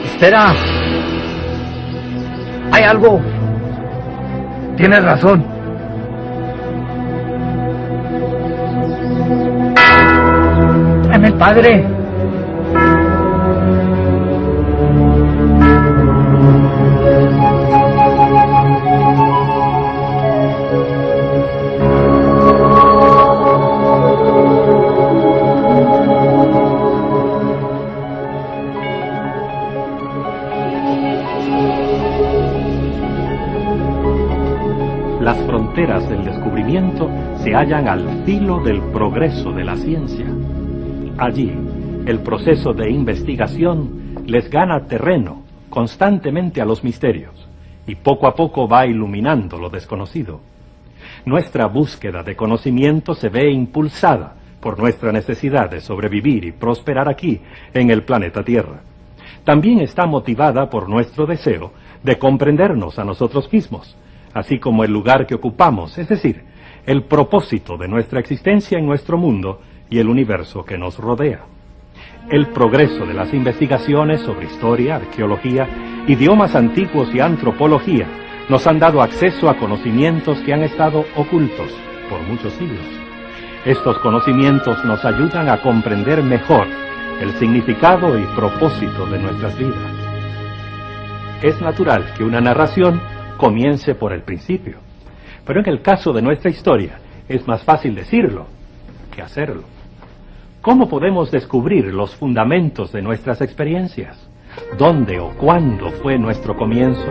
Espera. Hay algo. Tienes razón. Tráeme el padre. Las fronteras del descubrimiento se hallan al filo del progreso de la ciencia. Allí, el proceso de investigación les gana terreno constantemente a los misterios y poco a poco va iluminando lo desconocido. Nuestra búsqueda de conocimiento se ve impulsada por nuestra necesidad de sobrevivir y prosperar aquí, en el planeta Tierra. También está motivada por nuestro deseo de comprendernos a nosotros mismos, así como el lugar que ocupamos, es decir, el propósito de nuestra existencia en nuestro mundo y el universo que nos rodea. El progreso de las investigaciones sobre historia, arqueología, idiomas antiguos y antropología nos han dado acceso a conocimientos que han estado ocultos por muchos siglos. Estos conocimientos nos ayudan a comprender mejor el significado y propósito de nuestras vidas. Es natural que una narración comience por el principio, pero en el caso de nuestra historia es más fácil decirlo que hacerlo. ¿Cómo podemos descubrir los fundamentos de nuestras experiencias? ¿Dónde o cuándo fue nuestro comienzo?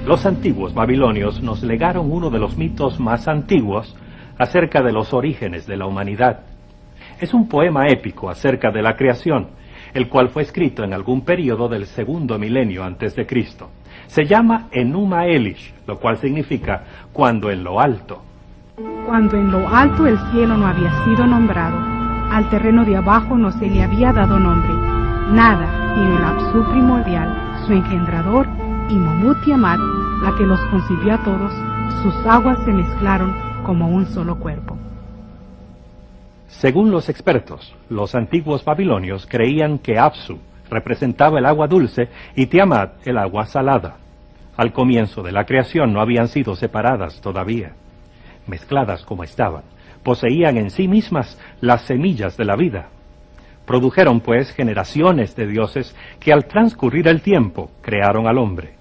Los antiguos babilonios nos legaron uno de los mitos más antiguos acerca de los orígenes de la humanidad. Es un poema épico acerca de la creación, el cual fue escrito en algún período del segundo milenio antes de Cristo. Se llama Enuma Elish, lo cual significa cuando en lo alto. Cuando en lo alto el cielo no había sido nombrado, al terreno de abajo no se le había dado nombre, nada sino el Apsu primordial, su engendrador, y Momut Tiamat, la que los concibió a todos, sus aguas se mezclaron como un solo cuerpo. Según los expertos, los antiguos babilonios creían que Apsu representaba el agua dulce y Tiamat el agua salada. Al comienzo de la creación no habían sido separadas todavía. Mezcladas como estaban, poseían en sí mismas las semillas de la vida. Produjeron pues generaciones de dioses que al transcurrir el tiempo crearon al hombre.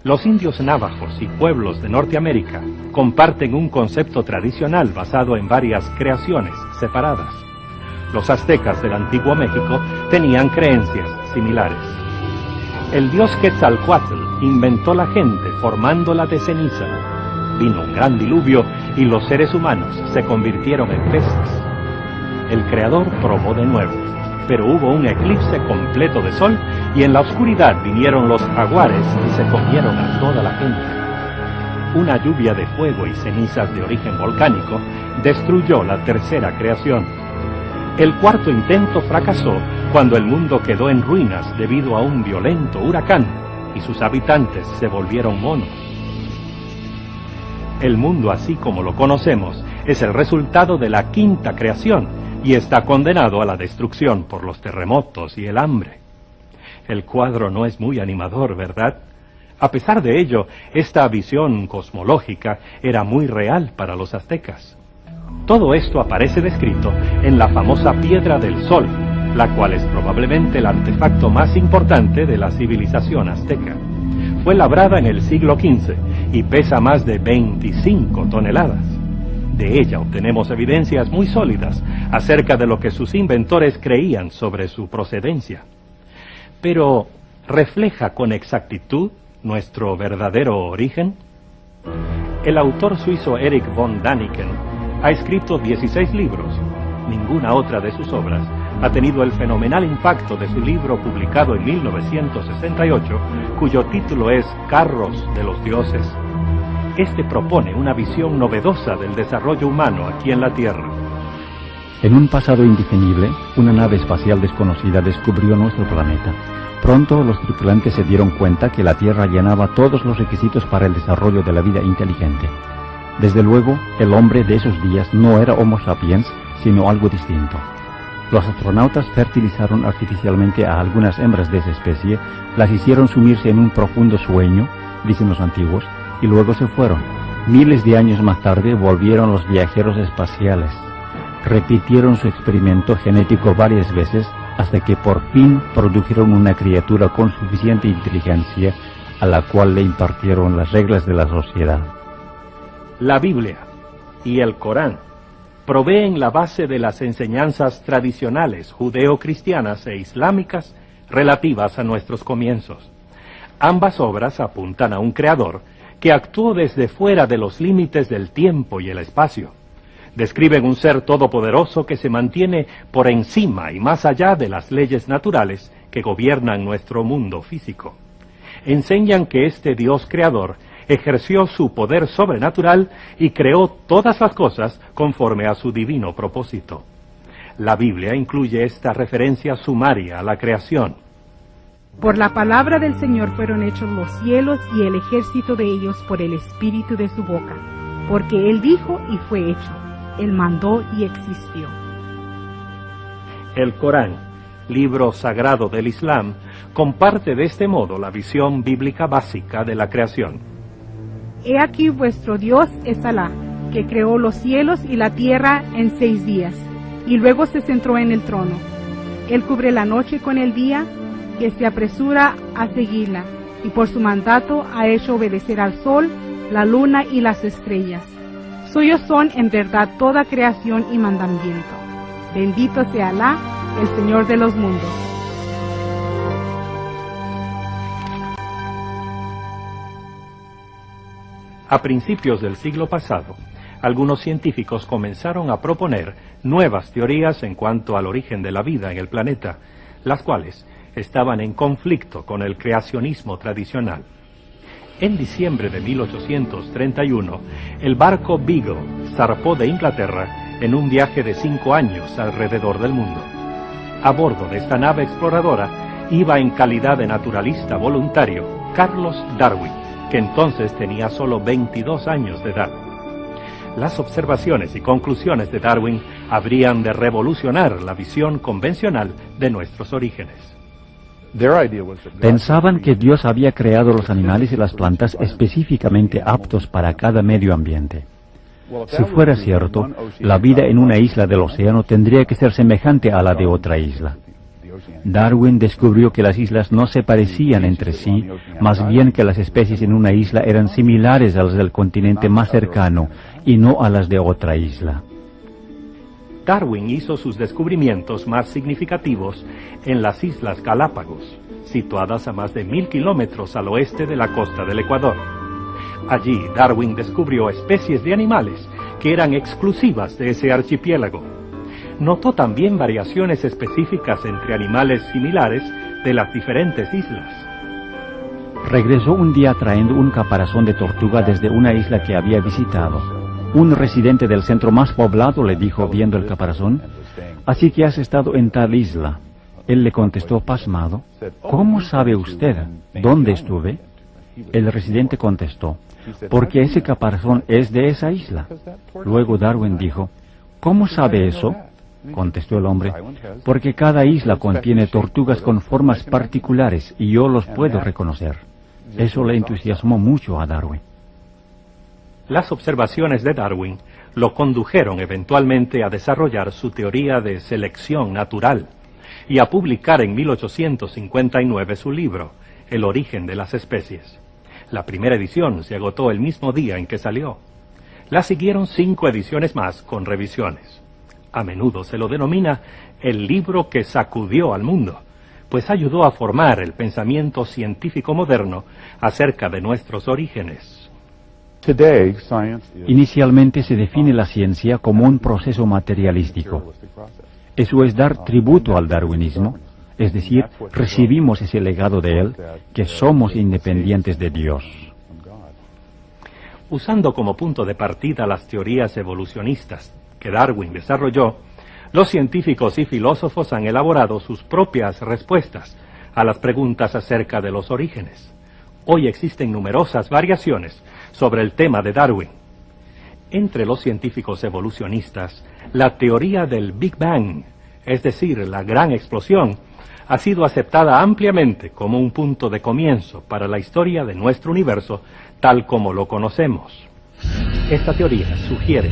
Los indios navajos y pueblos de Norteamérica comparten un concepto tradicional basado en varias creaciones separadas. Los aztecas del antiguo México tenían creencias similares. El dios Quetzalcóatl inventó la gente formándola de ceniza. Vino un gran diluvio y los seres humanos se convirtieron en peces. El Creador probó de nuevo, pero hubo un eclipse completo de sol y en la oscuridad vinieron los jaguares y se comieron a toda la gente. Una lluvia de fuego y cenizas de origen volcánico destruyó la tercera creación. El cuarto intento fracasó cuando el mundo quedó en ruinas debido a un violento huracán y sus habitantes se volvieron monos. El mundo, así como lo conocemos, es el resultado de la quinta creación y está condenado a la destrucción por los terremotos y el hambre. El cuadro no es muy animador, ¿verdad? A pesar de ello, esta visión cosmológica era muy real para los aztecas. Todo esto aparece descrito en la famosa Piedra del Sol, la cual es probablemente el artefacto más importante de la civilización azteca. Fue labrada en el siglo XV y pesa más de 25 toneladas. De ella obtenemos evidencias muy sólidas acerca de lo que sus inventores creían sobre su procedencia. Pero, ¿refleja con exactitud nuestro verdadero origen? El autor suizo Erich von Däniken ha escrito 16 libros. Ninguna otra de sus obras ha tenido el fenomenal impacto de su libro publicado en 1968, cuyo título es Carros de los Dioses. Este propone una visión novedosa del desarrollo humano aquí en la Tierra. En un pasado indefinible, una nave espacial desconocida descubrió nuestro planeta. Pronto los tripulantes se dieron cuenta que la Tierra llenaba todos los requisitos para el desarrollo de la vida inteligente. Desde luego, el hombre de esos días no era Homo sapiens, sino algo distinto. Los astronautas fertilizaron artificialmente a algunas hembras de esa especie, las hicieron sumirse en un profundo sueño, dicen los antiguos, y luego se fueron. Miles de años más tarde volvieron los viajeros espaciales. Repitieron su experimento genético varias veces hasta que por fin produjeron una criatura con suficiente inteligencia a la cual le impartieron las reglas de la sociedad. La Biblia y el Corán proveen la base de las enseñanzas tradicionales judeo-cristianas e islámicas relativas a nuestros comienzos. Ambas obras apuntan a un creador que actuó desde fuera de los límites del tiempo y el espacio. Describen un ser todopoderoso que se mantiene por encima y más allá de las leyes naturales que gobiernan nuestro mundo físico. Enseñan que este Dios creador ejerció su poder sobrenatural y creó todas las cosas conforme a su divino propósito. La Biblia incluye esta referencia sumaria a la creación. Por la palabra del Señor fueron hechos los cielos y el ejército de ellos por el espíritu de su boca. Porque Él dijo y fue hecho. Él mandó y existió. El Corán, libro sagrado del Islam, comparte de este modo la visión bíblica básica de la creación. He aquí vuestro Dios es Alá, que creó los cielos y la tierra en 6 días, y luego se centró en el trono. Él cubre la noche con el día, que se apresura a seguirla, y por su mandato ha hecho obedecer al sol, la luna y las estrellas. Suyos son en verdad toda creación y mandamiento. Bendito sea Alá, el Señor de los mundos. A principios del siglo pasado, algunos científicos comenzaron a proponer nuevas teorías en cuanto al origen de la vida en el planeta, las cuales estaban en conflicto con el creacionismo tradicional. En diciembre de 1831, el barco Beagle zarpó de Inglaterra en un viaje de 5 años alrededor del mundo. A bordo de esta nave exploradora iba en calidad de naturalista voluntario Carlos Darwin, que entonces tenía solo 22 años de edad. Las observaciones y conclusiones de Darwin habrían de revolucionar la visión convencional de nuestros orígenes. Pensaban que Dios había creado los animales y las plantas específicamente aptos para cada medio ambiente. Si fuera cierto, la vida en una isla del océano tendría que ser semejante a la de otra isla. Darwin descubrió que las islas no se parecían entre sí, más bien que las especies en una isla eran similares a las del continente más cercano y no a las de otra isla. Darwin hizo sus descubrimientos más significativos en las Islas Galápagos, situadas a más de 1000 kilómetros al oeste de la costa del Ecuador. Allí Darwin descubrió especies de animales que eran exclusivas de ese archipiélago. Notó también variaciones específicas entre animales similares de las diferentes islas. Regresó un día trayendo un caparazón de tortuga desde una isla que había visitado. Un residente del centro más poblado le dijo, viendo el caparazón: «Así que has estado en tal isla». Él le contestó pasmado: «¿Cómo sabe usted dónde estuve?». El residente contestó: «Porque ese caparazón es de esa isla». Luego Darwin dijo: «¿Cómo sabe eso?». Contestó el hombre: «Porque cada isla contiene tortugas con formas particulares y yo los puedo reconocer». Eso le entusiasmó mucho a Darwin. Las observaciones de Darwin lo condujeron eventualmente a desarrollar su teoría de selección natural y a publicar en 1859 su libro, El origen de las especies. La primera edición se agotó el mismo día en que salió. La siguieron 5 ediciones más con revisiones. A menudo se lo denomina el libro que sacudió al mundo, pues ayudó a formar el pensamiento científico moderno acerca de nuestros orígenes. Inicialmente se define la ciencia como un proceso materialístico. Eso es dar tributo al darwinismo, es decir, recibimos ese legado de él, que somos independientes de Dios. Usando como punto de partida las teorías evolucionistas que Darwin desarrolló, los científicos y filósofos han elaborado sus propias respuestas a las preguntas acerca de los orígenes. Hoy existen numerosas variaciones sobre el tema de Darwin. Entre los científicos evolucionistas, la teoría del Big Bang, es decir, la gran explosión, ha sido aceptada ampliamente como un punto de comienzo para la historia de nuestro universo tal como lo conocemos. Esta teoría sugiere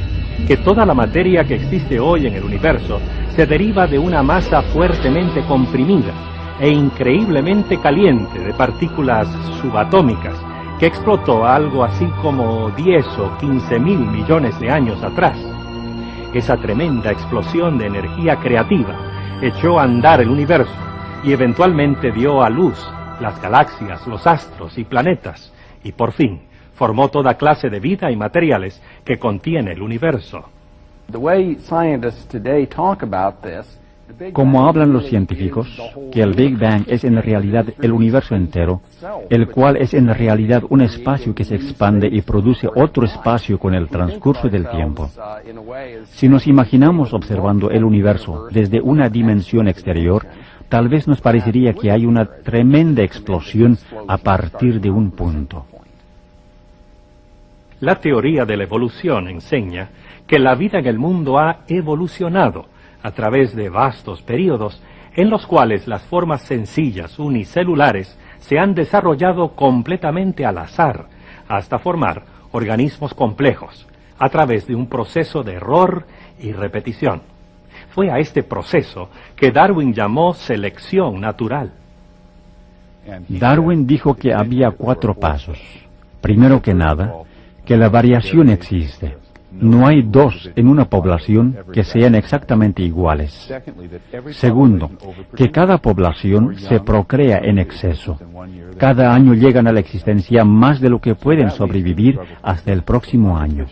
que toda la materia que existe hoy en el universo se deriva de una masa fuertemente comprimida e increíblemente caliente de partículas subatómicas que explotó algo así como 10 o 15 mil millones de años atrás. Esa tremenda explosión de energía creativa echó a andar el universo y eventualmente dio a luz las galaxias, los astros y planetas, y por fin formó toda clase de vida y materiales que contiene el universo. Como hablan los científicos, que el Big Bang es en realidad el universo entero, el cual es en realidad un espacio que se expande y produce otro espacio con el transcurso del tiempo. Si nos imaginamos observando el universo desde una dimensión exterior, tal vez nos parecería que hay una tremenda explosión a partir de un punto. La teoría de la evolución enseña que la vida en el mundo ha evolucionado a través de vastos períodos en los cuales las formas sencillas unicelulares se han desarrollado completamente al azar hasta formar organismos complejos a través de un proceso de error y repetición. Fue a este proceso que Darwin llamó selección natural. Darwin dijo que había 4 pasos. Primero que nada, que la variación existe. No hay 2 en una población que sean exactamente iguales. Segundo, que cada población se procrea en exceso. Cada año llegan a la existencia más de lo que pueden sobrevivir hasta el próximo año.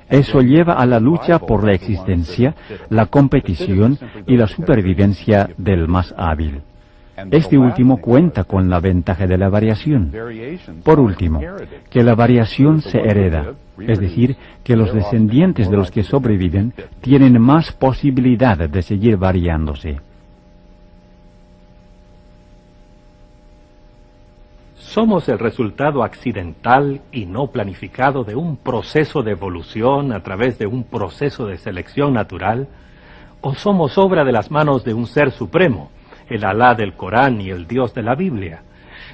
Eso lleva a la lucha por la existencia, la competición y la supervivencia del más hábil. Este último cuenta con la ventaja de la variación. Por último, que la variación se hereda, es decir, que los descendientes de los que sobreviven tienen más posibilidad de seguir variándose. ¿Somos el resultado accidental y no planificado de un proceso de evolución a través de un proceso de selección natural? ¿O somos obra de las manos de un ser supremo, el Alá del Corán y el Dios de la Biblia?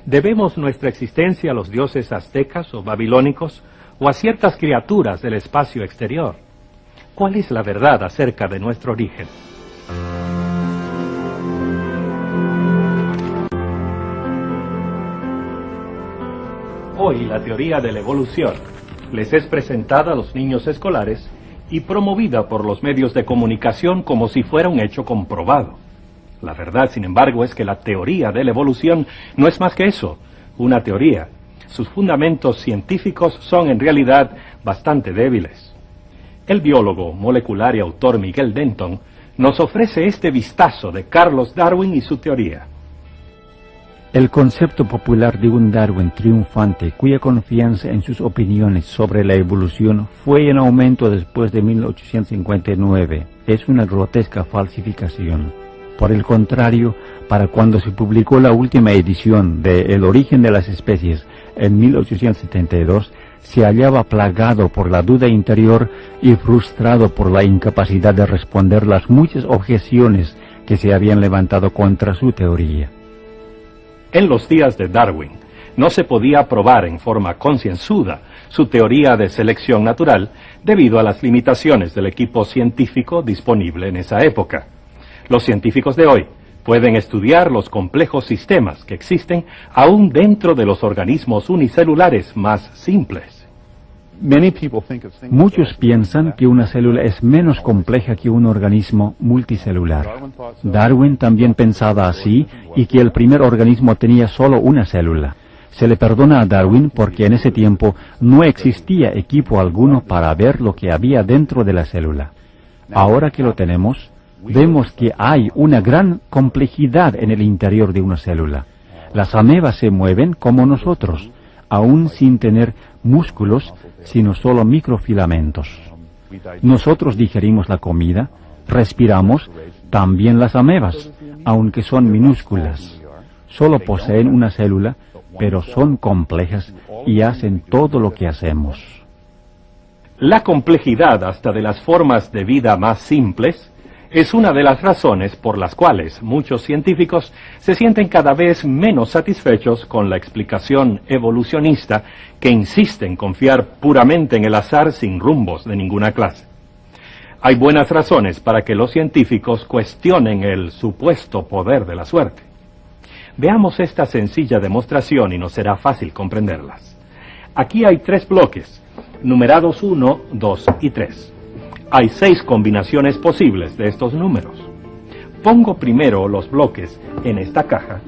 ¿Debemos nuestra existencia a los dioses aztecas o babilónicos o a ciertas criaturas del espacio exterior? ¿Cuál es la verdad acerca de nuestro origen? Hoy la teoría de la evolución les es presentada a los niños escolares y promovida por los medios de comunicación como si fuera un hecho comprobado. La verdad, sin embargo, es que la teoría de la evolución no es más que eso, una teoría. Sus fundamentos científicos son en realidad bastante débiles. El biólogo molecular y autor Miguel Denton nos ofrece este vistazo de Carlos Darwin y su teoría. El concepto popular de un Darwin triunfante, cuya confianza en sus opiniones sobre la evolución fue en aumento después de 1859, es una grotesca falsificación. Por el contrario, para cuando se publicó la última edición de El origen de las especies en 1872, se hallaba plagado por la duda interior y frustrado por la incapacidad de responder las muchas objeciones que se habían levantado contra su teoría. En los días de Darwin, no se podía probar en forma concienzuda su teoría de selección natural debido a las limitaciones del equipo científico disponible en esa época. Los científicos de hoy pueden estudiar los complejos sistemas que existen aún dentro de los organismos unicelulares más simples. Muchos piensan que una célula es menos compleja que un organismo multicelular. Darwin también pensaba así y que el primer organismo tenía solo una célula. Se le perdona a Darwin porque en ese tiempo no existía equipo alguno para ver lo que había dentro de la célula. Ahora que lo tenemos, vemos que hay una gran complejidad en el interior de una célula. Las amebas se mueven como nosotros, aún sin tener músculos, sino solo microfilamentos. Nosotros digerimos la comida, respiramos, también las amebas, aunque son minúsculas. Solo poseen una célula, pero son complejas y hacen todo lo que hacemos. La complejidad hasta de las formas de vida más simples es una de las razones por las cuales muchos científicos se sienten cada vez menos satisfechos con la explicación evolucionista que insiste en confiar puramente en el azar sin rumbos de ninguna clase. Hay buenas razones para que los científicos cuestionen el supuesto poder de la suerte. Veamos esta sencilla demostración y nos será fácil comprenderlas. Aquí hay 3 bloques, numerados 1, 2 y 3. Hay 6 combinaciones posibles de estos números. Pongo primero los bloques en esta caja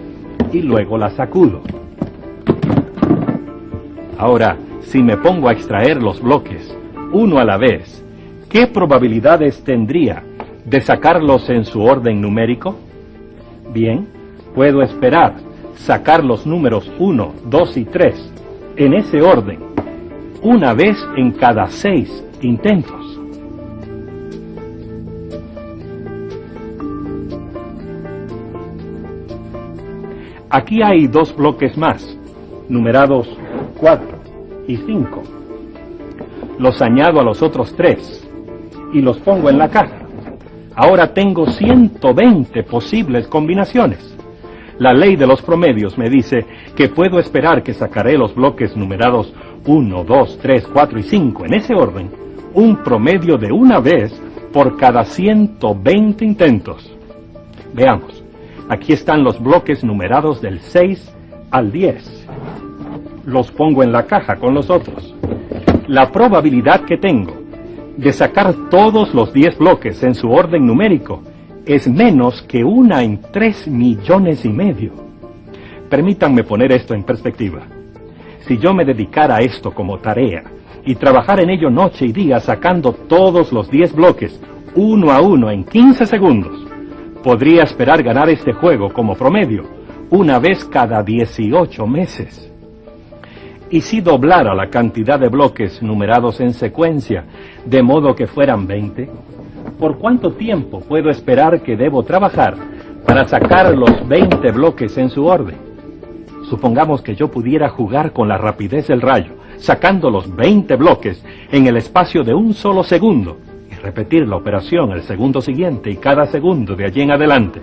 y luego la sacudo. Ahora, si me pongo a extraer los bloques uno a la vez, ¿qué probabilidades tendría de sacarlos en su orden numérico? Bien, puedo esperar sacar los números 1, 2 y 3 en ese orden, una vez en cada 6 intentos. Aquí hay 2 bloques más, numerados 4 y 5. Los añado a los otros 3 y los pongo en la caja. Ahora tengo 120 posibles combinaciones. La ley de los promedios me dice que puedo esperar que sacaré los bloques numerados 1, 2, 3, 4 y 5 en ese orden, un promedio de una vez por cada 120 intentos. Veamos. Aquí están los bloques numerados del 6 al 10. Los pongo en la caja con los otros. La probabilidad que tengo de sacar todos los 10 bloques en su orden numérico es menos que 1 en 3,5 millones. Permítanme poner esto en perspectiva. Si yo me dedicara a esto como tarea y trabajara en ello noche y día sacando todos los 10 bloques uno a uno en 15 segundos, podría esperar ganar este juego como promedio una vez cada 18 meses. Y si doblara la cantidad de bloques numerados en secuencia, de modo que fueran 20, ¿por cuánto tiempo puedo esperar que debo trabajar para sacar los 20 bloques en su orden? Supongamos que yo pudiera jugar con la rapidez del rayo, sacando los 20 bloques en el espacio de un solo segundo, y repetir la operación el segundo siguiente y cada segundo de allí en adelante.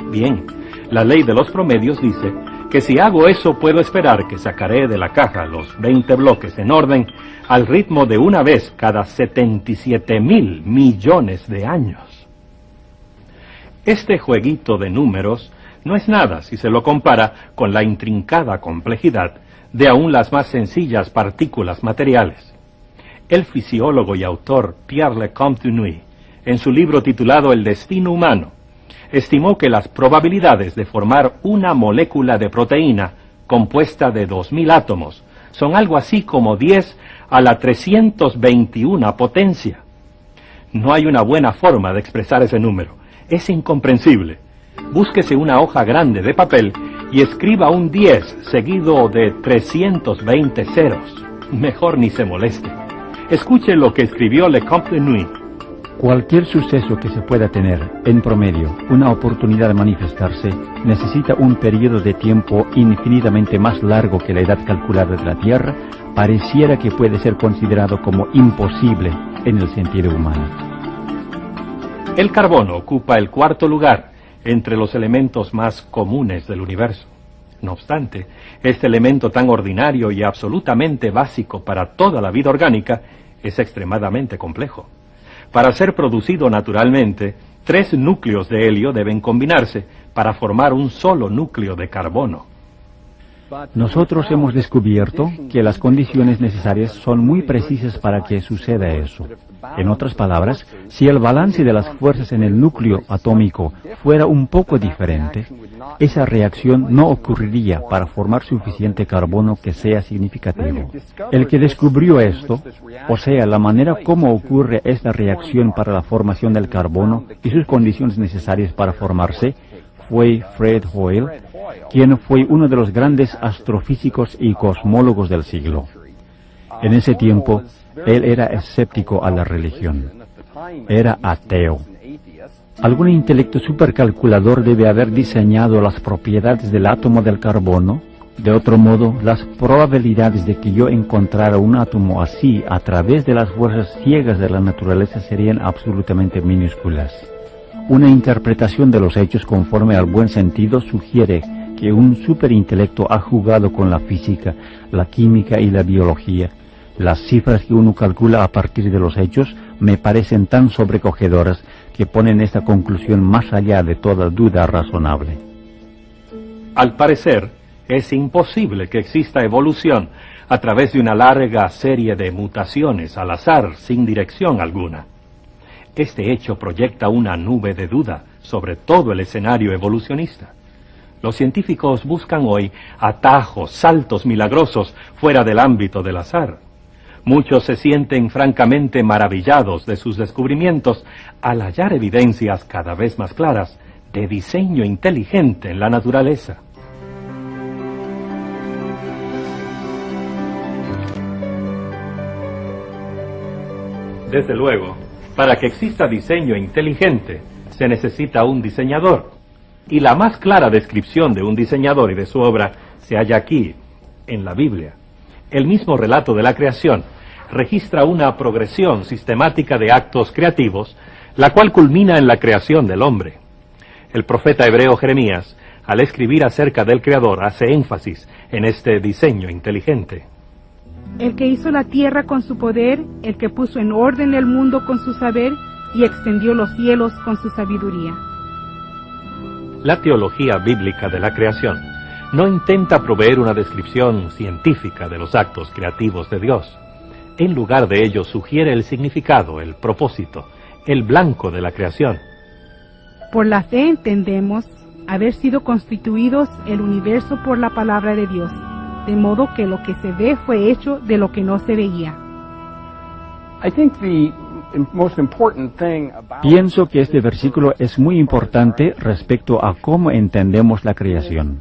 Bien, la ley de los promedios dice que si hago eso puedo esperar que sacaré de la caja los 20 bloques en orden al ritmo de una vez cada 77,000 millones de años. Este jueguito de números no es nada si se lo compara con la intrincada complejidad de aún las más sencillas partículas materiales. El fisiólogo y autor Pierre Lecomte-Dunois, en su libro titulado El destino humano, estimó que las probabilidades de formar una molécula de proteína compuesta de 2000 átomos son algo así como 10 a la 321 potencia. No hay una buena forma de expresar ese número. Es incomprensible. Búsquese una hoja grande de papel y escriba un 10 seguido de 320 ceros. Mejor ni se moleste. Escuche lo que escribió Lecomte-Dunois. Cualquier suceso que se pueda tener, en promedio, una oportunidad de manifestarse, necesita un periodo de tiempo infinitamente más largo que la edad calculada de la Tierra, pareciera que puede ser considerado como imposible en el sentido humano. El carbono ocupa el 4º lugar entre los elementos más comunes del universo. No obstante, este elemento tan ordinario y absolutamente básico para toda la vida orgánica es extremadamente complejo. Para ser producido naturalmente, 3 núcleos de helio deben combinarse para formar un solo núcleo de carbono. Nosotros hemos descubierto que las condiciones necesarias son muy precisas para que suceda eso. En otras palabras, si el balance de las fuerzas en el núcleo atómico fuera un poco diferente, esa reacción no ocurriría para formar suficiente carbono que sea significativo. El que descubrió esto, o sea, la manera como ocurre esta reacción para la formación del carbono y sus condiciones necesarias para formarse, fue Fred Hoyle, quien fue uno de los grandes astrofísicos y cosmólogos del siglo. En ese tiempo, él era escéptico a la religión. Era ateo. Algún intelecto supercalculador debe haber diseñado las propiedades del átomo del carbono De otro modo, las probabilidades de que yo encontrara un átomo así a través de las fuerzas ciegas de la naturaleza serían absolutamente minúsculas. Una interpretación de los hechos conforme al buen sentido sugiere que un superintelecto ha jugado con la física, la química y la biología. Las cifras que uno calcula a partir de los hechos me parecen tan sobrecogedoras que ponen esta conclusión más allá de toda duda razonable. Al parecer, es imposible que exista evolución a través de una larga serie de mutaciones al azar, sin dirección alguna. Este hecho proyecta una nube de duda sobre todo el escenario evolucionista. Los científicos buscan hoy atajos, saltos milagrosos fuera del ámbito del azar. Muchos se sienten francamente maravillados de sus descubrimientos al hallar evidencias cada vez más claras de diseño inteligente en la naturaleza. Desde luego, para que exista diseño inteligente, se necesita un diseñador. Y la más clara descripción de un diseñador y de su obra se halla aquí, en la Biblia. El mismo relato de la creación registra una progresión sistemática de actos creativos, la cual culmina en la creación del hombre. El profeta hebreo Jeremías, al escribir acerca del Creador, hace énfasis en este diseño inteligente. El que hizo la tierra con su poder, el que puso en orden el mundo con su saber y extendió los cielos con su sabiduría. La teología bíblica de la creación no intenta proveer una descripción científica de los actos creativos de Dios. En lugar de ello sugiere el significado, el propósito, el blanco de la creación. Por la fe entendemos haber sido constituidos el universo por la palabra de Dios, de modo que lo que se ve fue hecho de lo que no se veía. Pienso que este versículo es muy importante respecto a cómo entendemos la creación.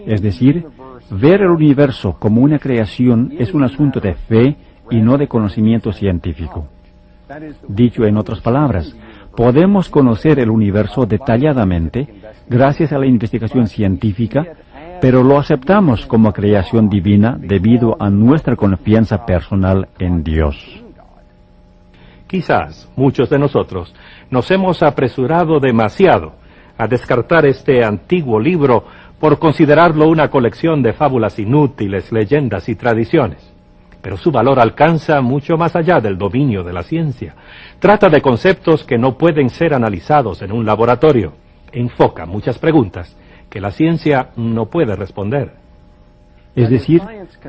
Es decir, ver el universo como una creación es un asunto de fe y no de conocimiento científico. Dicho en otras palabras, podemos conocer el universo detalladamente gracias a la investigación científica, pero lo aceptamos como creación divina debido a nuestra confianza personal en Dios. Quizás muchos de nosotros nos hemos apresurado demasiado a descartar este antiguo libro por considerarlo una colección de fábulas inútiles, leyendas y tradiciones. Pero su valor alcanza mucho más allá del dominio de la ciencia. Trata de conceptos que no pueden ser analizados en un laboratorio. Enfoca muchas preguntas que la ciencia no puede responder. Es decir,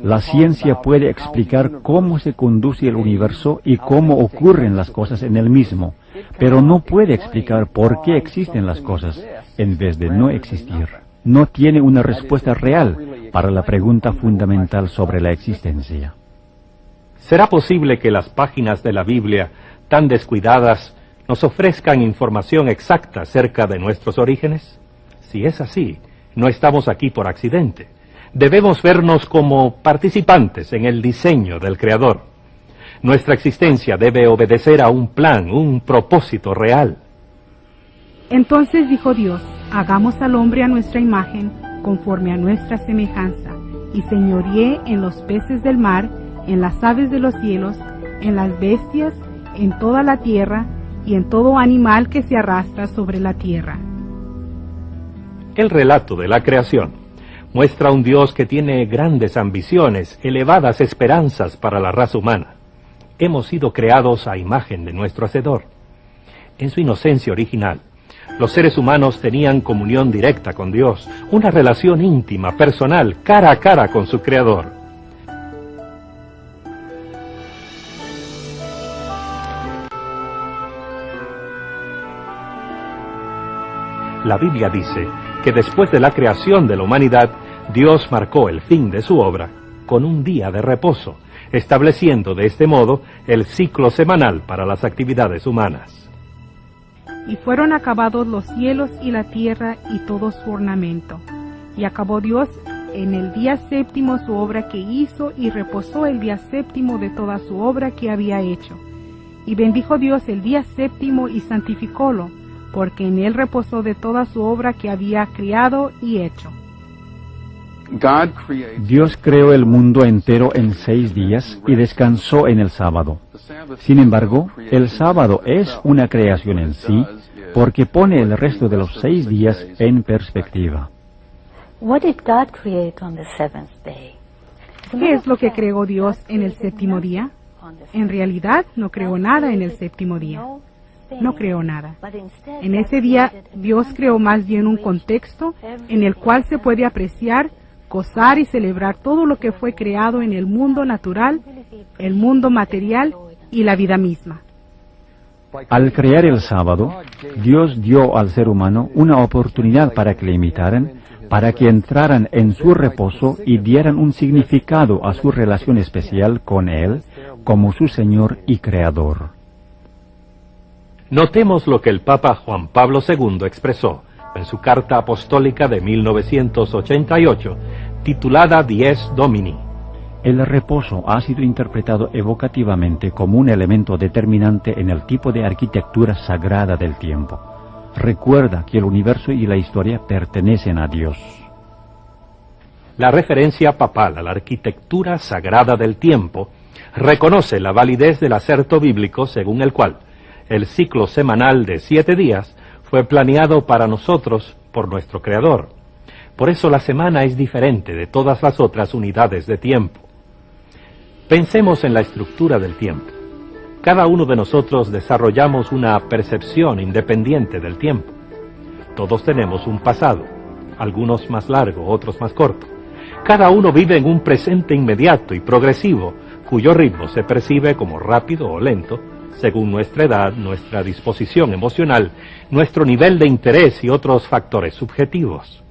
la ciencia puede explicar cómo se conduce el universo y cómo ocurren las cosas en él mismo, pero no puede explicar por qué existen las cosas en vez de no existir. No tiene una respuesta real para la pregunta fundamental sobre la existencia. ¿Será posible que las páginas de la Biblia, tan descuidadas, nos ofrezcan información exacta acerca de nuestros orígenes? Si es así, no estamos aquí por accidente. Debemos vernos como participantes en el diseño del Creador. Nuestra existencia debe obedecer a un plan, un propósito real. Entonces dijo Dios, hagamos al hombre a nuestra imagen, conforme a nuestra semejanza, y señoreé en los peces del mar, en las aves de los cielos, en las bestias, en toda la tierra, y en todo animal que se arrastra sobre la tierra. El relato de la creación muestra un Dios que tiene grandes ambiciones, elevadas esperanzas para la raza humana. Hemos sido creados a imagen de nuestro Hacedor. En su inocencia original, los seres humanos tenían comunión directa con Dios, una relación íntima, personal, cara a cara con su Creador. La Biblia dice que después de la creación de la humanidad, Dios marcó el fin de su obra con un día de reposo, estableciendo de este modo el ciclo semanal para las actividades humanas. Y fueron acabados los cielos y la tierra y todo su ornamento. Y acabó Dios en el día séptimo su obra que hizo, y reposó el día séptimo de toda su obra que había hecho. Y bendijo Dios el día séptimo y santificólo, porque en él reposó de toda su obra que había criado y hecho. Dios creó el mundo entero en 6 días y descansó en el sábado. Sin embargo, el sábado es una creación en sí, porque pone el resto de los 6 días en perspectiva. What did God create on the seventh day? ¿Qué es lo que creó Dios en el séptimo día? En realidad no creó nada en el séptimo día. No creó nada. En ese día Dios creó más bien un contexto en el cual se puede apreciar, gozar y celebrar todo lo que fue creado en el mundo natural, el mundo material y la vida misma. Al crear el sábado, Dios dio al ser humano una oportunidad para que le imitaran, para que entraran en su reposo y dieran un significado a su relación especial con Él como su Señor y Creador. Notemos lo que el Papa Juan Pablo II expresó en su carta apostólica de 1988, titulada Dies Domini. El reposo ha sido interpretado evocativamente como un elemento determinante en el tipo de arquitectura sagrada del tiempo. Recuerda que el universo y la historia pertenecen a Dios. La referencia papal a la arquitectura sagrada del tiempo reconoce la validez del acerto bíblico según el cual el ciclo semanal de 7 días fue planeado para nosotros por nuestro Creador. Por eso la semana es diferente de todas las otras unidades de tiempo. Pensemos en la estructura del tiempo. Cada uno de nosotros desarrollamos una percepción independiente del tiempo. Todos tenemos un pasado, algunos más largo, otros más corto. Cada uno vive en un presente inmediato y progresivo, cuyo ritmo se percibe como rápido o lento, según nuestra edad, nuestra disposición emocional, nuestro nivel de interés y otros factores subjetivos.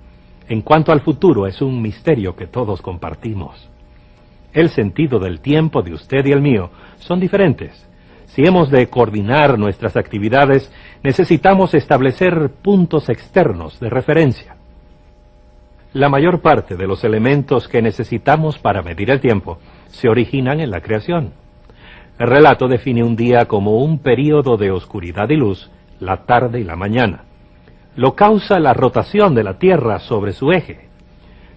En cuanto al futuro, es un misterio que todos compartimos. El sentido del tiempo de usted y el mío son diferentes. Si hemos de coordinar nuestras actividades, necesitamos establecer puntos externos de referencia. La mayor parte de los elementos que necesitamos para medir el tiempo se originan en la creación. El relato define un día como un período de oscuridad y luz, la tarde y la mañana. Lo causa la rotación de la Tierra sobre su eje.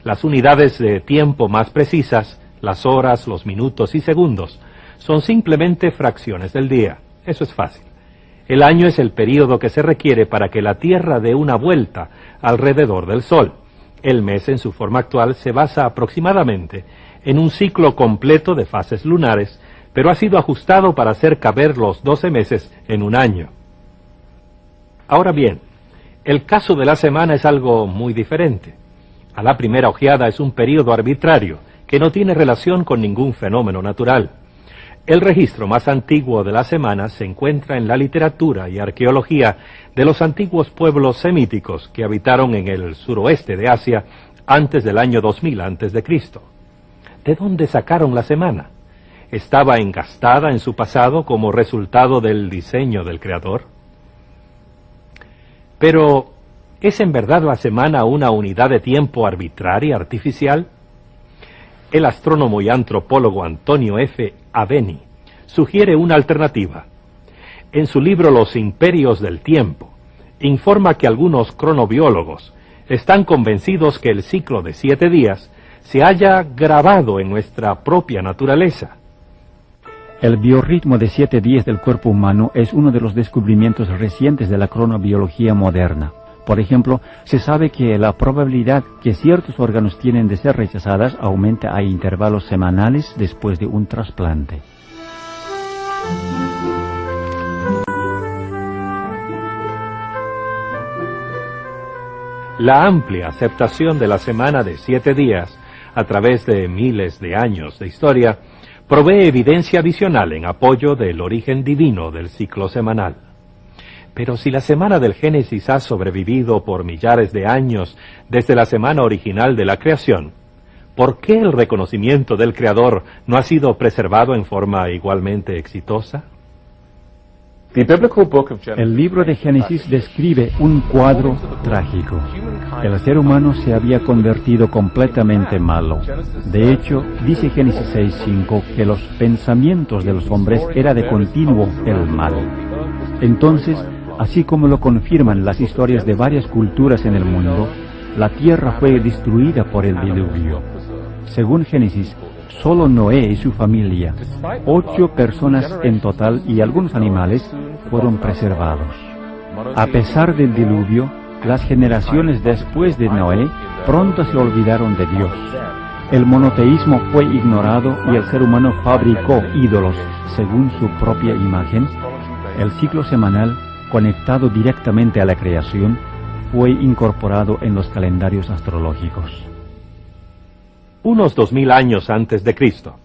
Las unidades de tiempo más precisas, las horas, los minutos y segundos, son simplemente fracciones del día. Eso es fácil. El año es el período que se requiere para que la Tierra dé una vuelta alrededor del Sol. El mes en su forma actual se basa aproximadamente en un ciclo completo de fases lunares, pero ha sido ajustado para hacer caber los 12 meses en un año. Ahora bien, el caso de la semana es algo muy diferente. A la primera ojeada es un período arbitrario que no tiene relación con ningún fenómeno natural. El registro más antiguo de la semana se encuentra en la literatura y arqueología de los antiguos pueblos semíticos que habitaron en el suroeste de Asia antes del año 2000 a.C. ¿De dónde sacaron la semana? ¿Estaba engastada en su pasado como resultado del diseño del Creador? Pero, ¿es en verdad la semana una unidad de tiempo arbitraria, artificial? El astrónomo y antropólogo Antonio F. Aveni sugiere una alternativa. En su libro Los imperios del tiempo, informa que algunos cronobiólogos están convencidos que el ciclo de 7 días se haya grabado en nuestra propia naturaleza. El biorritmo de 7 días del cuerpo humano es uno de los descubrimientos recientes de la cronobiología moderna. Por ejemplo, se sabe que la probabilidad que ciertos órganos tienen de ser rechazadas aumenta a intervalos semanales después de un trasplante. La amplia aceptación de la semana de 7 días, a través de miles de años de historia, provee evidencia adicional en apoyo del origen divino del ciclo semanal. Pero si la semana del Génesis ha sobrevivido por millares de años desde la semana original de la creación, ¿por qué el reconocimiento del Creador no ha sido preservado en forma igualmente exitosa? El libro de Génesis describe un cuadro trágico. El ser humano se había convertido completamente malo. De hecho, dice Génesis 6:5 que los pensamientos de los hombres era de continuo el mal. Entonces, así como lo confirman las historias de varias culturas en el mundo, la tierra fue destruida por el diluvio. Según Génesis, solo Noé y su familia, 8 personas en total y algunos animales, fueron preservados. A pesar del diluvio, las generaciones después de Noé pronto se olvidaron de Dios. El monoteísmo fue ignorado y el ser humano fabricó ídolos según su propia imagen. El ciclo semanal, conectado directamente a la creación, fue incorporado en los calendarios astrológicos. Unos 2000 años antes de Cristo,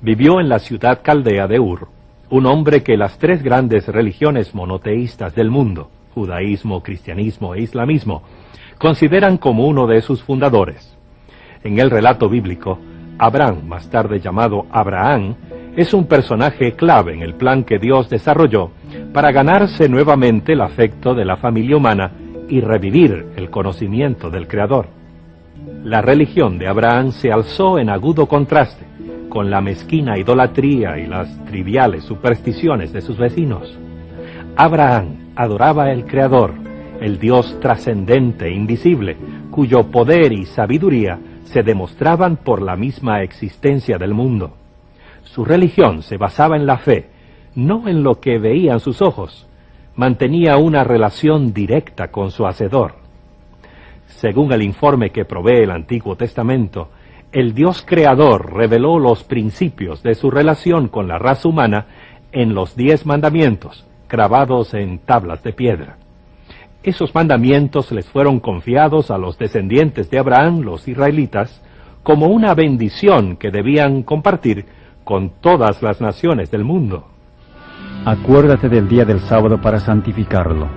vivió en la ciudad caldea de Ur un hombre que las 3 grandes religiones monoteístas del mundo, judaísmo, cristianismo e islamismo, consideran como uno de sus fundadores. En el relato bíblico, Abraham, más tarde llamado Abraham, es un personaje clave en el plan que Dios desarrolló para ganarse nuevamente el afecto de la familia humana y revivir el conocimiento del Creador. La religión de Abraham se alzó en agudo contraste con la mezquina idolatría y las triviales supersticiones de sus vecinos. Abraham adoraba al Creador, el Dios trascendente e invisible, cuyo poder y sabiduría se demostraban por la misma existencia del mundo. Su religión se basaba en la fe, no en lo que veían sus ojos. Mantenía una relación directa con su Hacedor. Según el informe que provee el Antiguo Testamento, el Dios Creador reveló los principios de su relación con la raza humana en los 10 mandamientos, grabados en tablas de piedra. Esos mandamientos les fueron confiados a los descendientes de Abraham, los israelitas, como una bendición que debían compartir con todas las naciones del mundo. Acuérdate del día del sábado para santificarlo.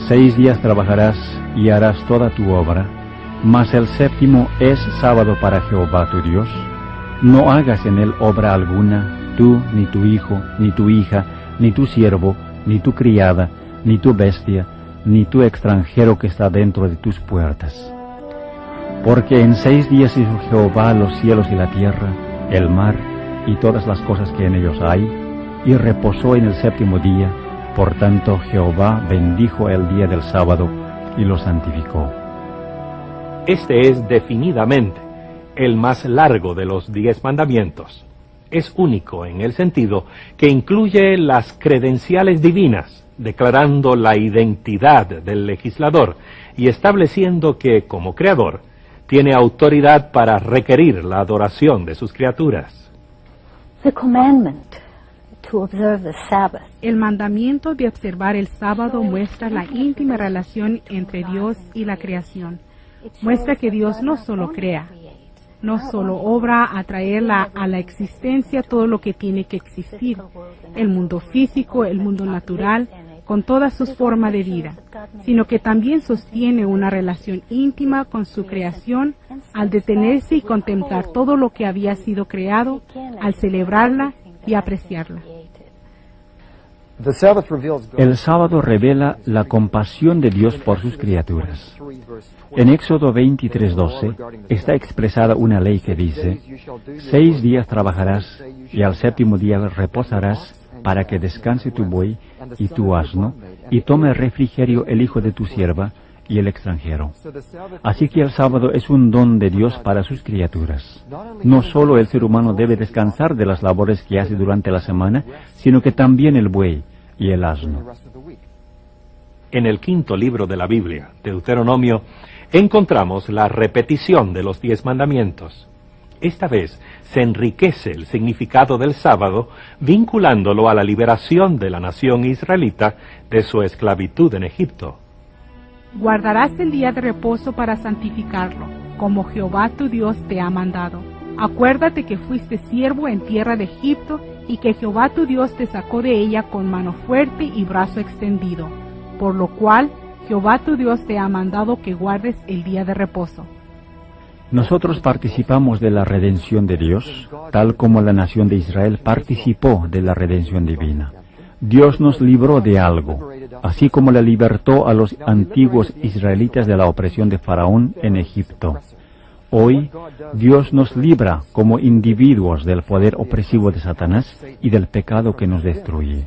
6 días trabajarás y harás toda tu obra, mas el 7º es sábado para Jehová tu Dios. No hagas en él obra alguna, tú, ni tu hijo, ni tu hija, ni tu siervo, ni tu criada, ni tu bestia, ni tu extranjero que está dentro de tus puertas. Porque en 6 días hizo Jehová los cielos y la tierra, el mar y todas las cosas que en ellos hay, y reposó en el 7º día. Por tanto Jehová bendijo el día del sábado y lo santificó. Este es definidamente el más largo de los 10 mandamientos. Es único en el sentido que incluye las credenciales divinas, declarando la identidad del legislador y estableciendo que, como creador, tiene autoridad para requerir la adoración de sus criaturas. The commandment to observe the Sabbath El mandamiento de observar el sábado muestra la íntima relación entre Dios y la creación. Muestra que Dios no solo crea, no solo obra a traerla a la existencia todo lo que tiene que existir, el mundo físico, el mundo natural, con todas sus formas de vida, sino que también sostiene una relación íntima con su creación al detenerse y contemplar todo lo que había sido creado, al celebrarla y apreciarla. El sábado revela la compasión de Dios por sus criaturas. En Éxodo 23:12 está expresada una ley que dice: 6 días trabajarás y al 7º día reposarás, para que descanse tu buey y tu asno, y tome refrigerio el hijo de tu sierva y el extranjero. Así que el sábado es un don de Dios para sus criaturas. No solo el ser humano debe descansar de las labores que hace durante la semana, sino que también el buey y el asno. En el 5º libro de la Biblia, Deuteronomio, encontramos la repetición de los 10 mandamientos. Esta vez se enriquece el significado del sábado, vinculándolo a la liberación de la nación israelita de su esclavitud en Egipto. Guardarás el día de reposo para santificarlo, como Jehová tu Dios te ha mandado. Acuérdate que fuiste siervo en tierra de Egipto y que Jehová tu Dios te sacó de ella con mano fuerte y brazo extendido, por lo cual Jehová tu Dios te ha mandado que guardes el día de reposo. Nosotros participamos de la redención de Dios, tal como la nación de Israel participó de la redención divina. Dios nos libró de algo, así como le libertó a los antiguos israelitas de la opresión de Faraón en Egipto. Hoy, Dios nos libra como individuos del poder opresivo de Satanás y del pecado que nos destruye.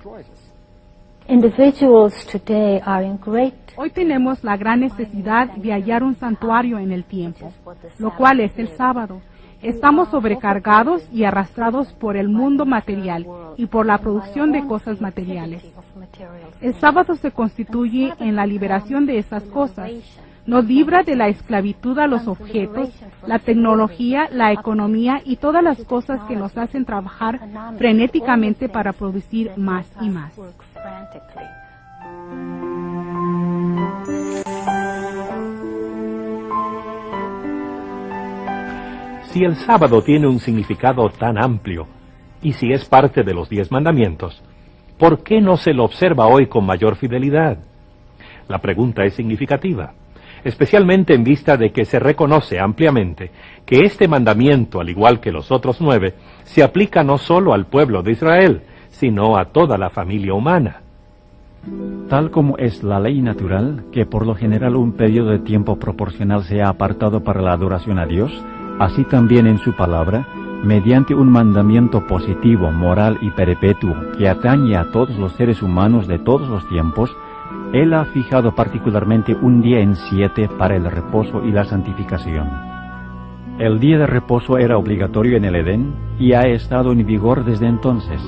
Individuals today are in great Hoy tenemos la gran necesidad de hallar un santuario en el tiempo, lo cual es el sábado. Estamos sobrecargados y arrastrados por el mundo material y por la producción de cosas materiales. El sábado se constituye en la liberación de esas cosas. Nos libra de la esclavitud a los objetos, la tecnología, la economía y todas las cosas que nos hacen trabajar frenéticamente para producir más y más. Si el sábado tiene un significado tan amplio, y si es parte de los 10 mandamientos, ¿por qué no se lo observa hoy con mayor fidelidad? La pregunta es significativa, especialmente en vista de que se reconoce ampliamente que este mandamiento, al igual que los otros 9, se aplica no solo al pueblo de Israel, sino a toda la familia humana. Tal como es la ley natural, que por lo general un periodo de tiempo proporcional sea apartado para la adoración a Dios, así también en su palabra, mediante un mandamiento positivo, moral y perpetuo que atañe a todos los seres humanos de todos los tiempos, Él ha fijado particularmente un día en 7 para el reposo y la santificación. El día de reposo era obligatorio en el Edén y ha estado en vigor desde entonces.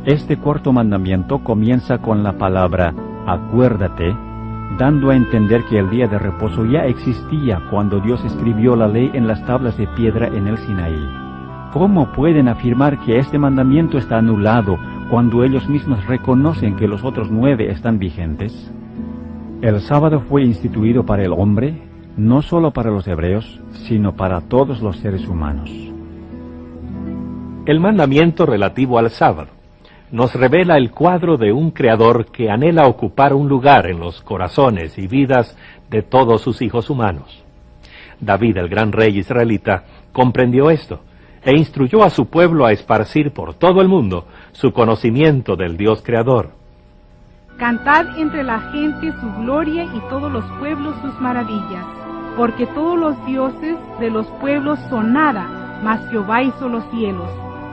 Este cuarto mandamiento comienza con la palabra acuérdate, dando a entender que el día de reposo ya existía cuando Dios escribió la ley en las tablas de piedra en el Sinaí. ¿Cómo pueden afirmar que este mandamiento está anulado cuando ellos mismos reconocen que los otros 9 están vigentes? El sábado fue instituido para el hombre, no solo para los hebreos, sino para todos los seres humanos. El mandamiento relativo al sábado nos revela el cuadro de un creador que anhela ocupar un lugar en los corazones y vidas de todos sus hijos humanos. David, el gran rey israelita, comprendió esto e instruyó a su pueblo a esparcir por todo el mundo su conocimiento del Dios creador. Cantad entre la gente su gloria y todos los pueblos sus maravillas, porque todos los dioses de los pueblos son nada, mas Jehová hizo los cielos.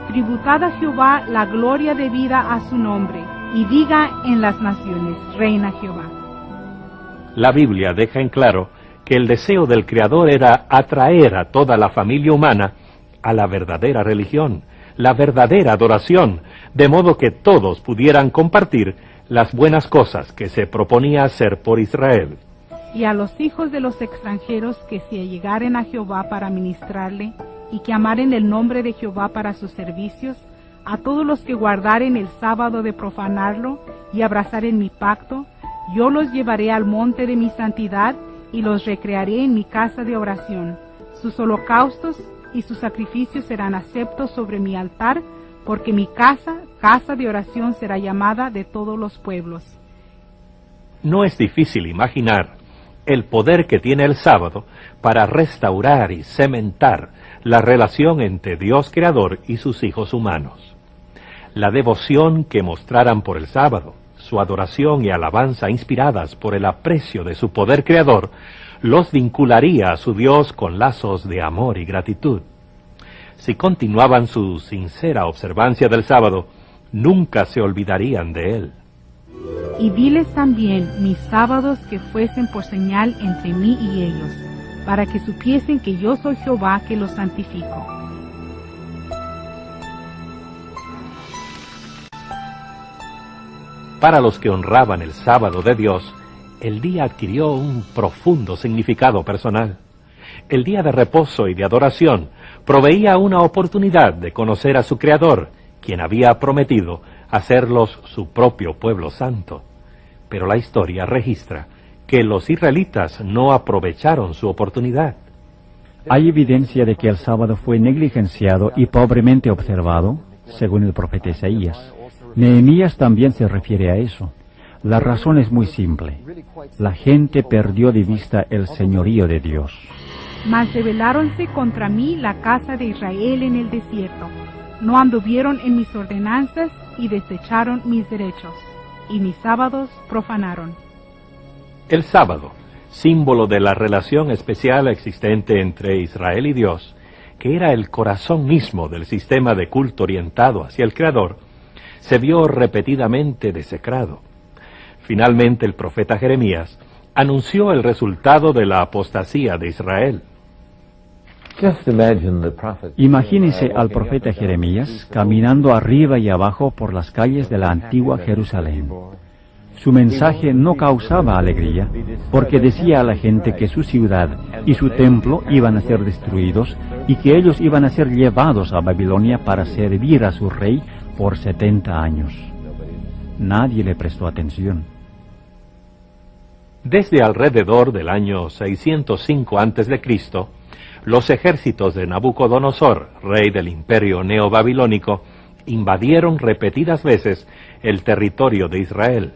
Tributad a Jehová la gloria debida a su nombre, y diga en las naciones, reina Jehová. La Biblia deja en claro que el deseo del Creador era atraer a toda la familia humana a la verdadera religión, la verdadera adoración, de modo que todos pudieran compartir las buenas cosas que se proponía hacer por Israel. Y a los hijos de los extranjeros que se allegaren a Jehová para ministrarle, y que amaren el nombre de Jehová para sus servicios, a todos los que guardaren el sábado de profanarlo y abrazaren mi pacto, yo los llevaré al monte de mi santidad y los recrearé en mi casa de oración. Sus holocaustos y sus sacrificios serán aceptos sobre mi altar, porque mi casa, casa de oración, será llamada de todos los pueblos. No es difícil imaginar el poder que tiene el sábado para restaurar y cementar la relación entre Dios Creador y sus hijos humanos. La devoción que mostraran por el sábado, su adoración y alabanza inspiradas por el aprecio de su poder creador, los vincularía a su Dios con lazos de amor y gratitud. Si continuaban su sincera observancia del sábado, nunca se olvidarían de él. Y diles también mis sábados que fuesen por señal entre mí y ellos, para que supiesen que yo soy Jehová que los santifico. Para los que honraban el sábado de Dios, el día adquirió un profundo significado personal. El día de reposo y de adoración proveía una oportunidad de conocer a su Creador, quien había prometido hacerlos su propio pueblo santo. Pero la historia registra que los israelitas no aprovecharon su oportunidad. Hay evidencia de que el sábado fue negligenciado y pobremente observado, según el profeta Isaías. Nehemías también se refiere a eso. La razón es muy simple. La gente perdió de vista el señorío de Dios. Mas rebeláronse contra mí la casa de Israel en el desierto. No anduvieron en mis ordenanzas y desecharon mis derechos, y mis sábados profanaron. El sábado, símbolo de la relación especial existente entre Israel y Dios, que era el corazón mismo del sistema de culto orientado hacia el Creador, se vio repetidamente desecrado. Finalmente el profeta Jeremías anunció el resultado de la apostasía de Israel. Imagínese al profeta Jeremías caminando arriba y abajo por las calles de la antigua Jerusalén. Su mensaje no causaba alegría, porque decía a la gente que su ciudad y su templo iban a ser destruidos y que ellos iban a ser llevados a Babilonia para servir a su rey por 70 años. Nadie le prestó atención. Desde alrededor del año 605 a.C., los ejércitos de Nabucodonosor, rey del imperio neobabilónico, invadieron repetidas veces el territorio de Israel.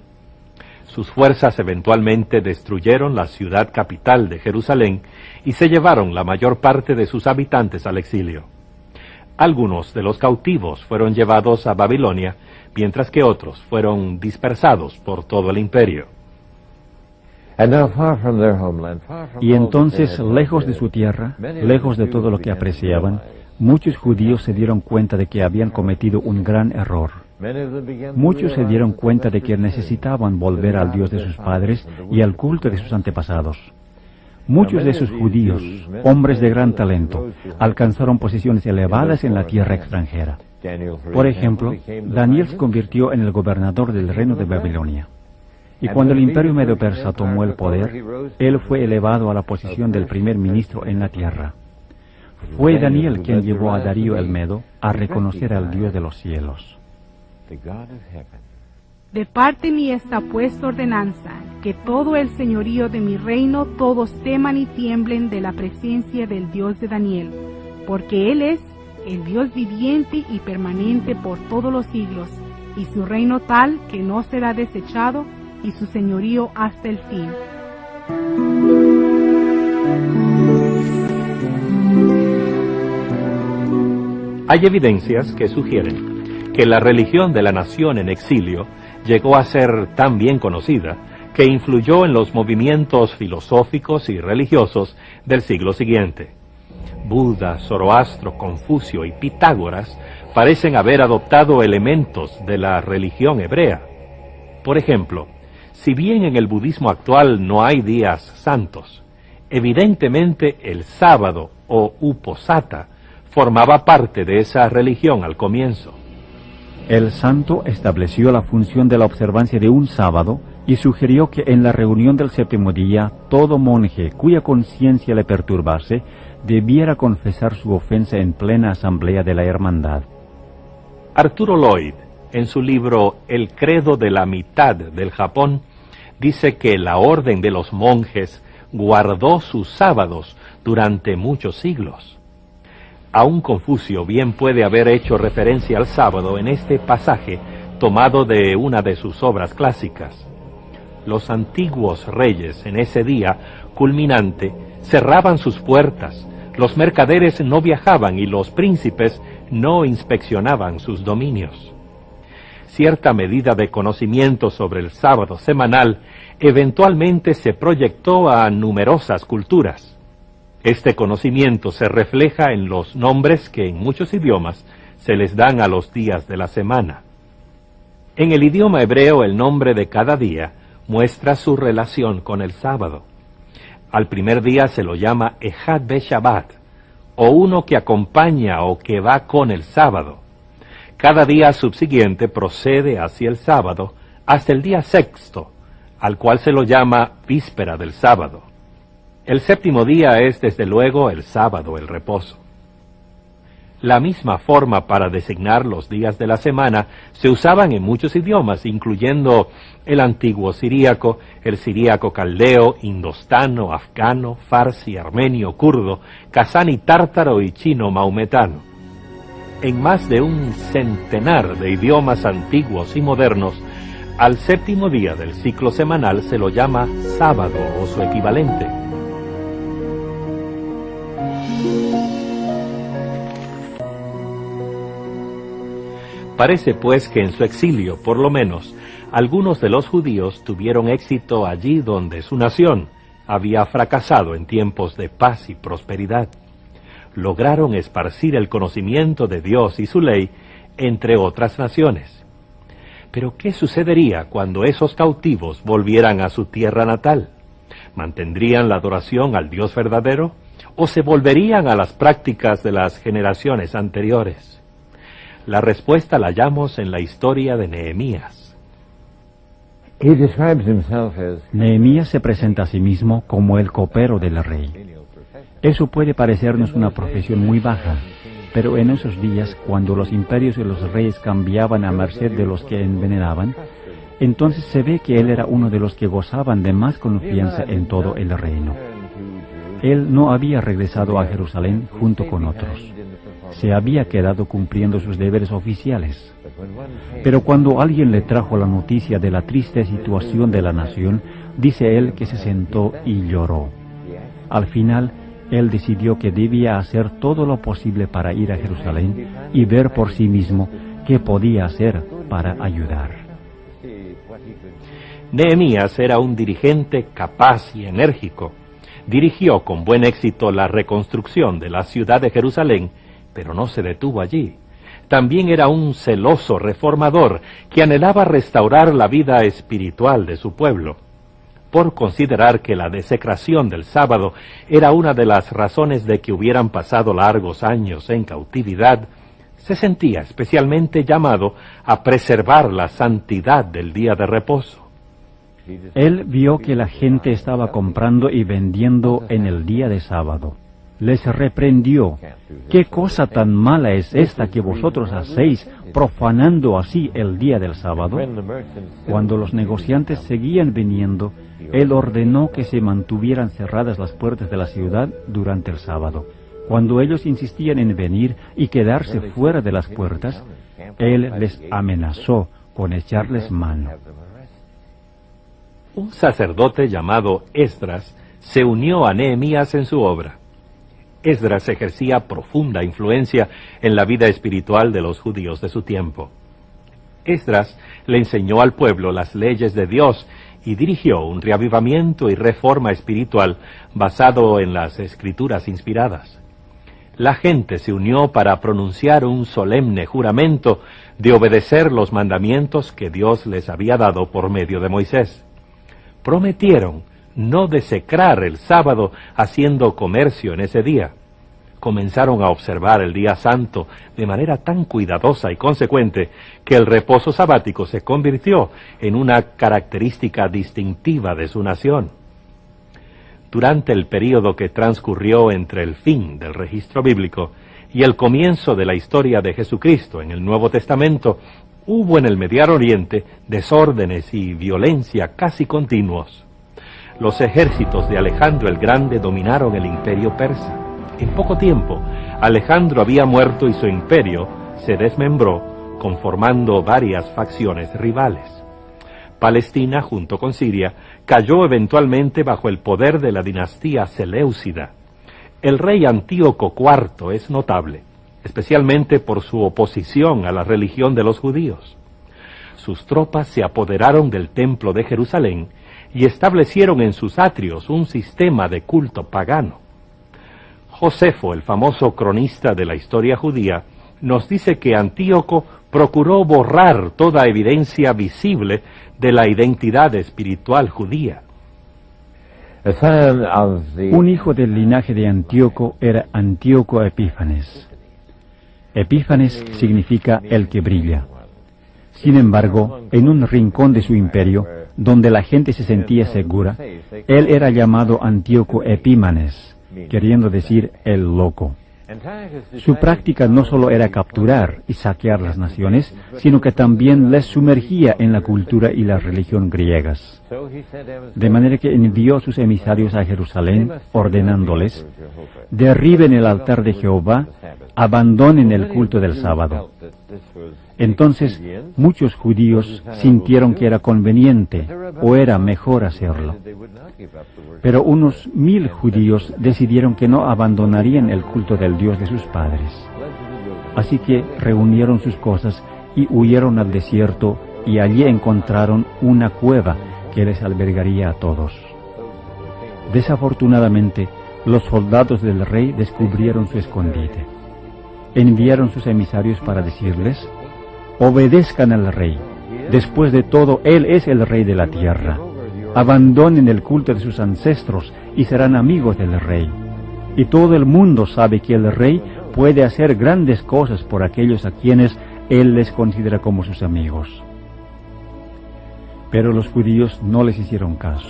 Sus fuerzas eventualmente destruyeron la ciudad capital de Jerusalén y se llevaron la mayor parte de sus habitantes al exilio. Algunos de los cautivos fueron llevados a Babilonia, mientras que otros fueron dispersados por todo el imperio. Y entonces, lejos de su tierra, lejos de todo lo que apreciaban, muchos judíos se dieron cuenta de que habían cometido un gran error. Muchos se dieron cuenta de que necesitaban volver al Dios de sus padres y al culto de sus antepasados. Muchos de esos judíos, hombres de gran talento, alcanzaron posiciones elevadas en la tierra extranjera. Por ejemplo, Daniel se convirtió en el gobernador del reino de Babilonia. Y cuando el imperio medo-persa tomó el poder, él fue elevado a la posición del primer ministro en la tierra. Fue Daniel quien llevó a Darío el Medo a reconocer al Dios de los cielos. De parte mía está puesta ordenanza, que todo el señorío de mi reino todos teman y tiemblen de la presencia del Dios de Daniel, porque Él es el Dios viviente y permanente por todos los siglos, y su reino tal que no será desechado, y su señorío hasta el fin. Hay evidencias que sugieren que la religión de la nación en exilio llegó a ser tan bien conocida que influyó en los movimientos filosóficos y religiosos del siglo siguiente. Buda, Zoroastro, Confucio y Pitágoras parecen haber adoptado elementos de la religión hebrea. Por ejemplo, si bien en el budismo actual no hay días santos, evidentemente el sábado o uposatha formaba parte de esa religión al comienzo. El santo estableció la función de la observancia de un sábado y sugirió que en la reunión del séptimo día todo monje cuya conciencia le perturbase debiera confesar su ofensa en plena asamblea de la hermandad. Arturo Lloyd, en su libro El credo de la mitad del Japón, dice que la orden de los monjes guardó sus sábados durante muchos siglos. Aún Confucio bien puede haber hecho referencia al sábado en este pasaje tomado de una de sus obras clásicas. Los antiguos reyes en ese día culminante cerraban sus puertas, los mercaderes no viajaban y los príncipes no inspeccionaban sus dominios. Cierta medida de conocimiento sobre el sábado semanal eventualmente se proyectó a numerosas culturas. Este conocimiento se refleja en los nombres que en muchos idiomas se les dan a los días de la semana. En el idioma hebreo el nombre de cada día muestra su relación con el sábado. Al primer día se lo llama Echad Be-Shabbat, o uno que acompaña o que va con el sábado. Cada día subsiguiente procede hacia el sábado hasta el día sexto, al cual se lo llama víspera del sábado. El séptimo día es desde luego el sábado, el reposo. La misma forma para designar los días de la semana se usaban en muchos idiomas, incluyendo el antiguo siríaco, el siríaco caldeo, indostano, afgano, farsi, armenio, kurdo, kazani tártaro y chino maometano. En más de un centenar de idiomas antiguos y modernos, al séptimo día del ciclo semanal se lo llama sábado o su equivalente. Parece pues que en su exilio, por lo menos, algunos de los judíos tuvieron éxito allí donde su nación había fracasado en tiempos de paz y prosperidad. Lograron esparcir el conocimiento de Dios y su ley entre otras naciones. Pero ¿qué sucedería cuando esos cautivos volvieran a su tierra natal? ¿Mantendrían la adoración al Dios verdadero o se volverían a las prácticas de las generaciones anteriores? La respuesta la hallamos en la historia de Nehemías. Nehemías se presenta a sí mismo como el copero del rey. Eso puede parecernos una profesión muy baja, pero en esos días, cuando los imperios y los reyes cambiaban a merced de los que envenenaban, entonces se ve que él era uno de los que gozaban de más confianza en todo el reino. Él no había regresado a Jerusalén junto con otros. Se había quedado cumpliendo sus deberes oficiales. Pero cuando alguien le trajo la noticia de la triste situación de la nación, dice él que se sentó y lloró. Al final, él decidió que debía hacer todo lo posible para ir a Jerusalén y ver por sí mismo qué podía hacer para ayudar. Nehemías era un dirigente capaz y enérgico. Dirigió con buen éxito la reconstrucción de la ciudad de Jerusalén, pero no se detuvo allí. También era un celoso reformador que anhelaba restaurar la vida espiritual de su pueblo. Por considerar que la desecración del sábado era una de las razones de que hubieran pasado largos años en cautividad, se sentía especialmente llamado a preservar la santidad del día de reposo. Él vio que la gente estaba comprando y vendiendo en el día de sábado. Les reprendió: ¿qué cosa tan mala es esta que vosotros hacéis, profanando así el día del sábado? Cuando los negociantes seguían viniendo, él ordenó que se mantuvieran cerradas las puertas de la ciudad durante el sábado. Cuando ellos insistían en venir y quedarse fuera de las puertas, él les amenazó con echarles mano. Un sacerdote llamado Esdras se unió a Nehemías en su obra. Esdras ejercía profunda influencia en la vida espiritual de los judíos de su tiempo. Esdras le enseñó al pueblo las leyes de Dios y dirigió un reavivamiento y reforma espiritual basado en las escrituras inspiradas. La gente se unió para pronunciar un solemne juramento de obedecer los mandamientos que Dios les había dado por medio de Moisés. Prometieron no desecrar el sábado haciendo comercio en ese día. Comenzaron a observar el día santo de manera tan cuidadosa y consecuente que el reposo sabático se convirtió en una característica distintiva de su nación. Durante el período que transcurrió entre el fin del registro bíblico y el comienzo de la historia de Jesucristo en el Nuevo Testamento, hubo en el Medio Oriente desórdenes y violencia casi continuos. Los ejércitos de Alejandro el Grande dominaron el imperio persa. En poco tiempo, Alejandro había muerto y su imperio se desmembró, conformando varias facciones rivales. Palestina, junto con Siria, cayó eventualmente bajo el poder de la dinastía Seleucida. El rey Antíoco IV es notable, especialmente por su oposición a la religión de los judíos. Sus tropas se apoderaron del templo de Jerusalén y establecieron en sus atrios un sistema de culto pagano. Josefo, el famoso cronista de la historia judía, nos dice que Antíoco procuró borrar toda evidencia visible de la identidad espiritual judía. Un hijo del linaje de Antíoco era Antíoco Epífanes. Epífanes significa el que brilla. Sin embargo, en un rincón de su imperio, donde la gente se sentía segura, él era llamado Antíoco Epímanes, queriendo decir el loco. Su práctica no solo era capturar y saquear las naciones, sino que también les sumergía en la cultura y la religión griegas. De manera que envió sus emisarios a Jerusalén, ordenándoles: derriben el altar de Jehová, abandonen el culto del sábado. Entonces, muchos judíos sintieron que era conveniente o era mejor hacerlo. Pero unos 1000 judíos decidieron que no abandonarían el culto del Dios de sus padres. Así que reunieron sus cosas y huyeron al desierto, y allí encontraron una cueva que les albergaría a todos. Desafortunadamente, los soldados del rey descubrieron su escondite. Enviaron sus emisarios para decirles: obedezcan al rey, Después de todo, Él es el Rey de la tierra. Abandonen el culto de sus ancestros y serán amigos del Rey. Y todo el mundo sabe que el Rey puede hacer grandes cosas por aquellos a quienes Él les considera como sus amigos. Pero los judíos no les hicieron caso.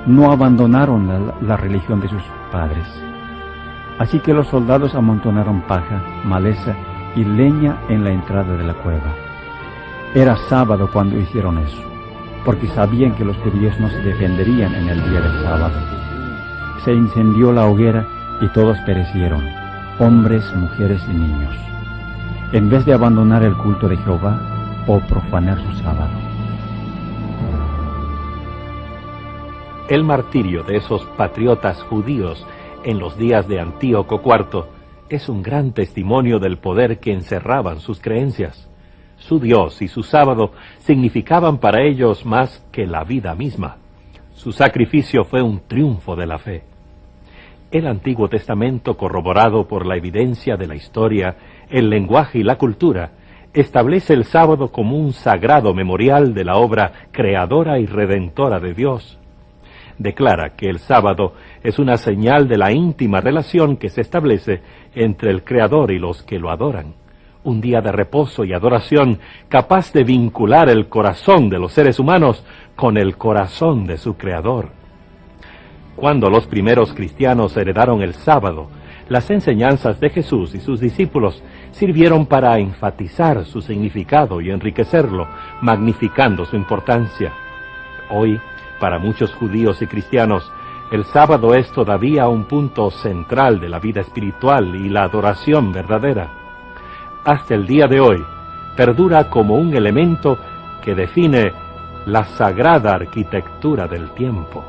No abandonaron la religión de sus padres. Así que los soldados amontonaron paja, maleza y leña en la entrada de la cueva. Era sábado cuando hicieron eso, porque sabían que los judíos no se defenderían en el día del sábado. Se incendió la hoguera y todos perecieron, hombres, mujeres y niños, en vez de abandonar el culto de Jehová o profanar su sábado. El martirio de esos patriotas judíos en los días de Antíoco IV es un gran testimonio del poder que encerraban sus creencias. Su Dios y su sábado significaban para ellos más que la vida misma. Su sacrificio fue un triunfo de la fe. El Antiguo Testamento, corroborado por la evidencia de la historia, el lenguaje y la cultura, establece el sábado como un sagrado memorial de la obra creadora y redentora de Dios. Declara que el sábado es una señal de la íntima relación que se establece entre el Creador y los que lo adoran. Un día de reposo y adoración capaz de vincular el corazón de los seres humanos con el corazón de su Creador. Cuando los primeros cristianos heredaron el sábado, las enseñanzas de Jesús y sus discípulos sirvieron para enfatizar su significado y enriquecerlo, magnificando su importancia. Hoy, para muchos judíos y cristianos, el sábado es todavía un punto central de la vida espiritual y la adoración verdadera. Hasta el día de hoy, perdura como un elemento que define la sagrada arquitectura del tiempo.